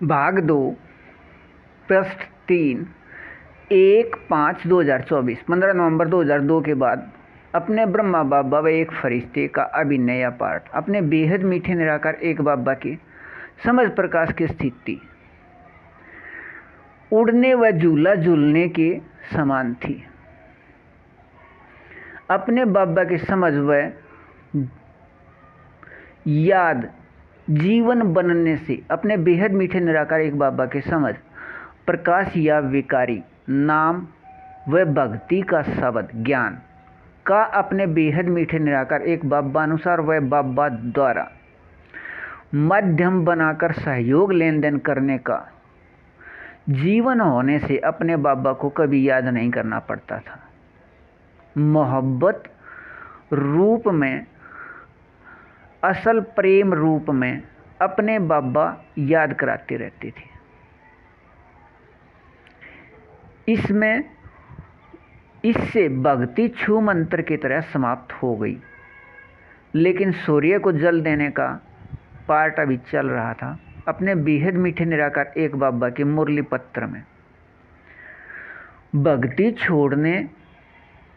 भाग 2 पृष्ठ 3 1/5/2024 15 नवंबर 2002 के बाद अपने ब्रह्मा बाबा व एक फरिश्ते का अभिनय पाठ अपने बेहद मीठे निराकार एक बाबा की समझ प्रकाश की स्थिति उड़ने व झूला झूलने के समान थी। अपने बाबा की समझ व याद जीवन बनने से अपने बेहद मीठे निराकार एक बाबा के समझ प्रकाश या विकारी नाम व भक्ति का शब्द ज्ञान का अपने बेहद मीठे निराकार एक बाबा अनुसार व बाबा द्वारा माध्यम बनाकर सहयोग लेन देन करने का जीवन होने से अपने बाबा को कभी याद नहीं करना पड़ता था। मोहब्बत रूप में असल प्रेम रूप में अपने बाबा याद कराते रहते थे। इससे भक्ति छू मंत्र की तरह समाप्त हो गई, लेकिन सूर्य को जल देने का पार्ट अभी चल रहा था। अपने बेहद मीठे निराकार एक बाबा के मुरली पत्र में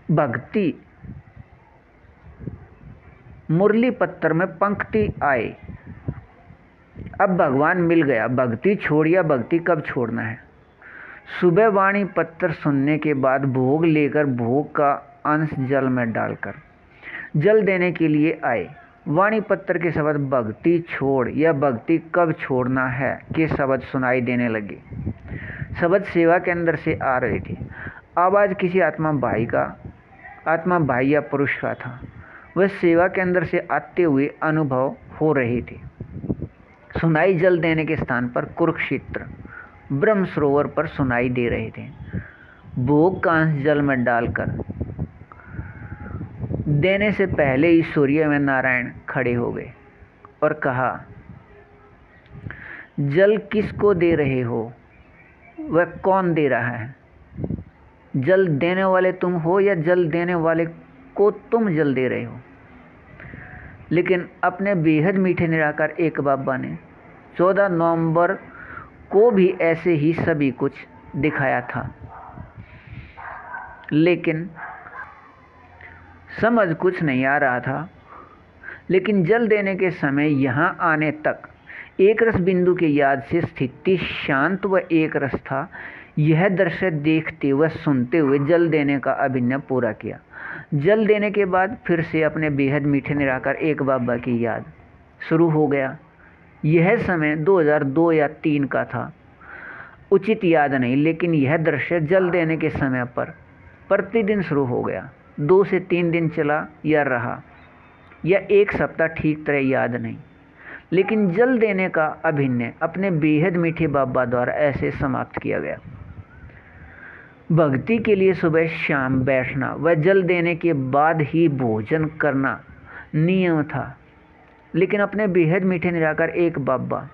भक्ति मुरली पत्र में पंक्ति आए, अब भगवान मिल गया, भक्ति छोड़ या भक्ति कब छोड़ना है। सुबह वाणी पत्र सुनने के बाद भोग लेकर भोग का अंश जल में डालकर जल देने के लिए आए। वाणी पत्र के शब्द भक्ति छोड़ या भक्ति कब छोड़ना है के शब्द सुनाई देने लगे। शब्द सेवा के अंदर से आ रहे थे। आवाज़ किसी आत्मा भाई या पुरुष का था। वह सेवा के अंदर से आते हुए अनुभव हो रहे थे। सुनाई जल देने के स्थान पर कुरुक्षेत्र ब्रह्म सरोवर पर सुनाई दे रहे थे। भोग का अंश जल में डालकर देने से पहले ही सूर्य में नारायण खड़े हो गए और कहा, जल किसको दे रहे हो? वह कौन दे रहा है? जल देने वाले तुम हो या जल देने वाले को तुम जल दे रहे हो? लेकिन अपने बेहद मीठे निराकार एक बाबा ने 14 नवंबर को भी ऐसे ही सभी कुछ दिखाया था, लेकिन समझ कुछ नहीं आ रहा था। लेकिन जल देने के समय यहाँ आने तक एक रस बिंदु के याद से स्थिति शांत व एक रस था। यह दृश्य देखते व सुनते हुए जल देने का अभिनय पूरा किया। जल देने के बाद फिर से अपने बेहद मीठे निराकार एक बाबा की याद शुरू हो गया। यह समय 2002 या 3 का था, उचित याद नहीं, लेकिन यह दृश्य जल देने के समय पर प्रतिदिन शुरू हो गया। 2 से 3 दिन चला या रहा या 1 सप्ताह, ठीक तरह याद नहीं, लेकिन जल देने का अभिनय अपने बेहद मीठे बाबा द्वारा ऐसे समाप्त किया गया। भक्ति के लिए सुबह शाम बैठना व जल देने के बाद ही भोजन करना नियम था, लेकिन अपने बेहद मीठे निराकार एक बाबा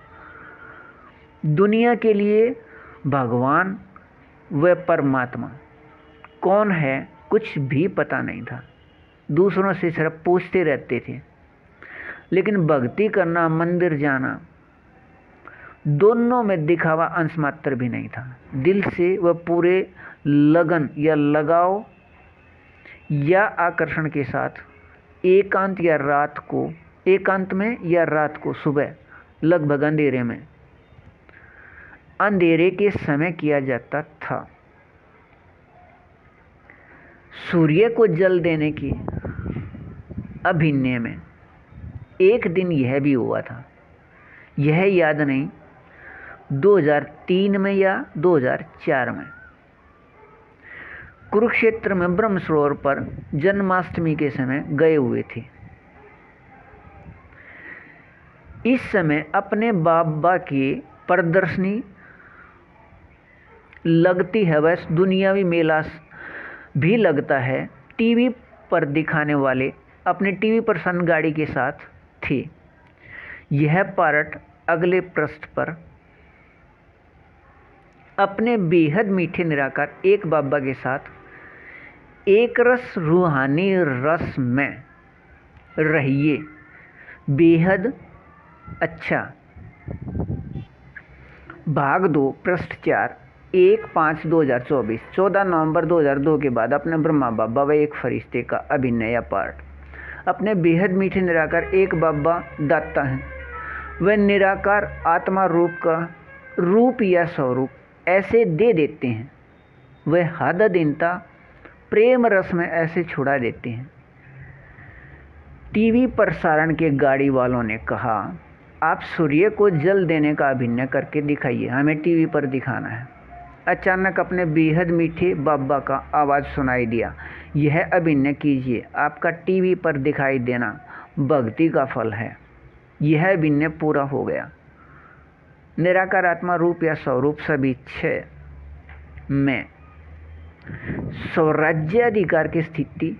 दुनिया के लिए भगवान व परमात्मा कौन है कुछ भी पता नहीं था। दूसरों से सिर्फ पूछते रहते थे, लेकिन भक्ति करना, मंदिर जाना, दोनों में दिखावा अंश मात्र भी नहीं था। दिल से वह पूरे लगन या लगाव या आकर्षण के साथ एकांत में या रात को सुबह लगभग अंधेरे के समय किया जाता था। सूर्य को जल देने की अभिनय में एक दिन यह भी हुआ था, यह याद नहीं 2003 में या 2004 में कुरुक्षेत्र में ब्रह्म सरोवर पर जन्माष्टमी के समय गए हुए थे। इस समय अपने बाबा की प्रदर्शनी लगती है, वह दुनियावी मेला भी लगता है। टीवी पर दिखाने वाले अपने टीवी पर सन गाड़ी के साथ थे। यह पार्ट अगले पृष्ठ पर अपने बेहद मीठे निराकार एक बाबा के साथ एक रस रूहानी रस में रहिए। बेहद अच्छा भाग 2 पृष्ठ 4 1/5/2024 14 नवंबर 2002 के बाद अपने ब्रह्मा बाबा व एक फरिश्ते का अभिनय या पार्ट। अपने बेहद मीठे निराकार एक बाबा दाता हैं। वह निराकार आत्मा रूप का रूप या स्वरूप ऐसे दे देते हैं। वह हद दीनता प्रेम रस में ऐसे छुड़ा देते हैं। टीवी प्रसारण के गाड़ी वालों ने कहा, आप सूर्य को जल देने का अभिनय करके दिखाइए, हमें टीवी पर दिखाना है। अचानक अपने बेहद मीठे बाबा का आवाज़ सुनाई दिया, यह अभिनय कीजिए, आपका टीवी पर दिखाई देना भक्ति का फल है। यह अभिनय पूरा हो गया। निराकार आत्मा रूप या स्वरूप सभी 6 में स्वराज्याधिकार की स्थिति,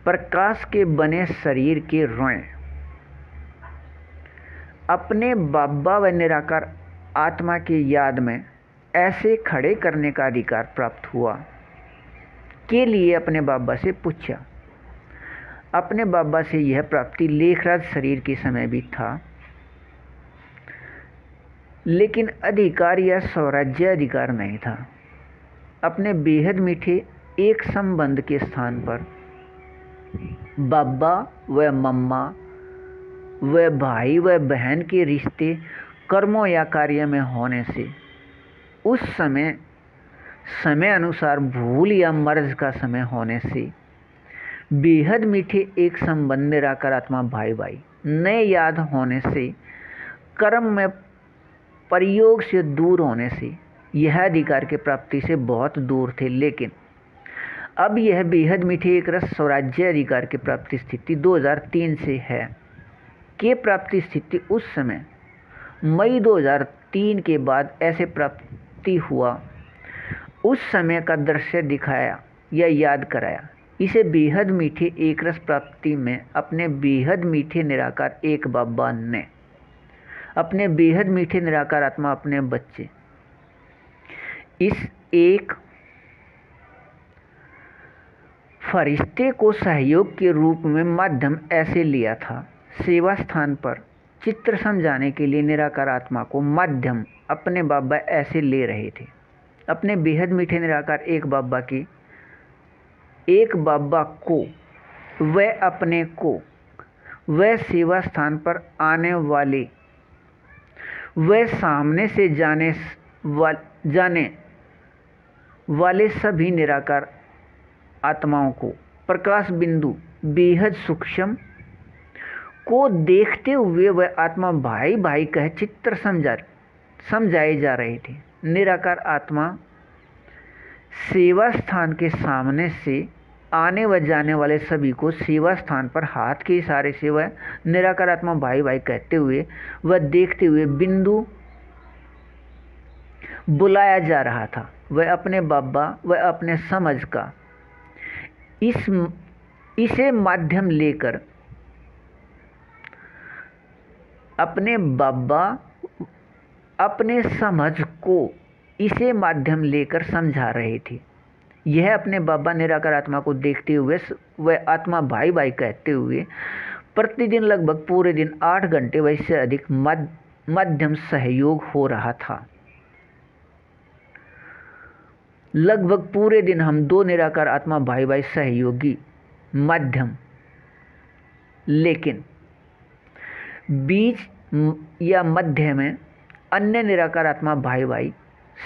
प्रकाश के बने शरीर के रोए अपने बाबा व निराकार आत्मा की याद में ऐसे खड़े करने का अधिकार प्राप्त हुआ के लिए अपने बाबा से पूछा। अपने बाबा से यह प्राप्ति लेखराज शरीर के समय भी था, लेकिन अधिकार या स्वराज्य अधिकार नहीं था। अपने बेहद मीठे एक संबंध के स्थान पर बाबा व मम्मा व भाई व बहन के रिश्ते कर्मों या कार्य में होने से उस समय अनुसार भूल या मर्ज का समय होने से बेहद मीठे एक संबंध निराकार आत्मा भाई भाई नए याद होने से कर्म में प्रयोग से दूर होने से यह अधिकार की प्राप्ति से बहुत दूर थे। लेकिन अब यह बेहद मीठे एक रस स्वराज्य अधिकार की प्राप्ति स्थिति 2003 से है के प्राप्ति स्थिति उस समय मई 2003 के बाद ऐसे प्राप्ति हुआ। उस समय का दृश्य दिखाया या याद कराया। इसे बेहद मीठे एक रस प्राप्ति में अपने बेहद मीठे निराकार एक बाबा ने अपने बेहद मीठे निराकार आत्मा अपने बच्चे इस एक फरिश्ते को सहयोग के रूप में माध्यम ऐसे लिया था। सेवा स्थान पर चित्र समझाने के लिए निराकार आत्मा को माध्यम अपने बाबा ऐसे ले रहे थे। अपने बेहद मीठे निराकार एक बाबा को वह अपने को वह सेवा स्थान पर आने वाले वह सामने से जाने वाले सभी निराकार आत्माओं को प्रकाश बिंदु बेहद सूक्ष्म को देखते हुए वह आत्मा भाई भाई कह चित्र समझाए जा रहे थे। निराकार आत्मा सेवा स्थान के सामने से आने व जाने वाले सभी को सेवा स्थान पर हाथ के इशारे से वह निराकार आत्मा भाई भाई कहते हुए वह देखते हुए बिंदु बुलाया जा रहा था। वह अपने बाबा व अपने समझ का इसे माध्यम लेकर अपने बाबा अपने समझ को इसे माध्यम लेकर समझा रहे थे। यह अपने बाबा निराकार आत्मा को देखते हुए वह आत्मा भाई भाई कहते हुए प्रतिदिन लगभग पूरे दिन 8 घंटे व इससे अधिक मध्यम सहयोग हो रहा था। लगभग पूरे दिन हम 2 निराकार आत्मा भाई भाई सहयोगी मध्यम, लेकिन बीच या मध्य में अन्य निराकार आत्मा भाई भाई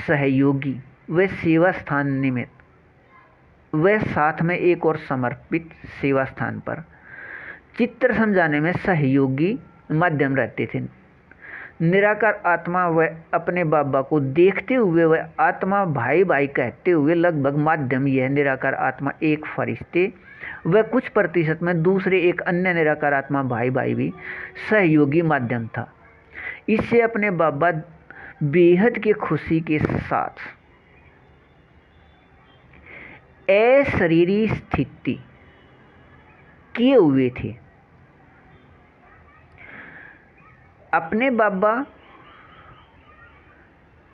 सहयोगी व सेवा स्थान निमित्त व साथ में एक और समर्पित सेवा स्थान पर चित्र समझाने में सहयोगी मध्यम रहते थे। निराकार आत्मा व अपने बाबा को देखते हुए वह आत्मा भाई भाई कहते हुए लगभग माध्यम यह निराकार आत्मा एक फरिश्ते व कुछ प्रतिशत में दूसरे एक अन्य निराकार आत्मा भाई भाई भी सहयोगी माध्यम था। इससे अपने बाबा बेहद की खुशी के साथ अशरीरी स्थिति किए हुए थे। अपने बाबा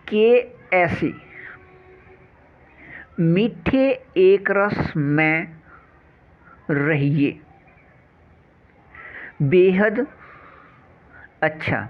के ऐसे मीठे एक रस में रहिए। बेहद अच्छा।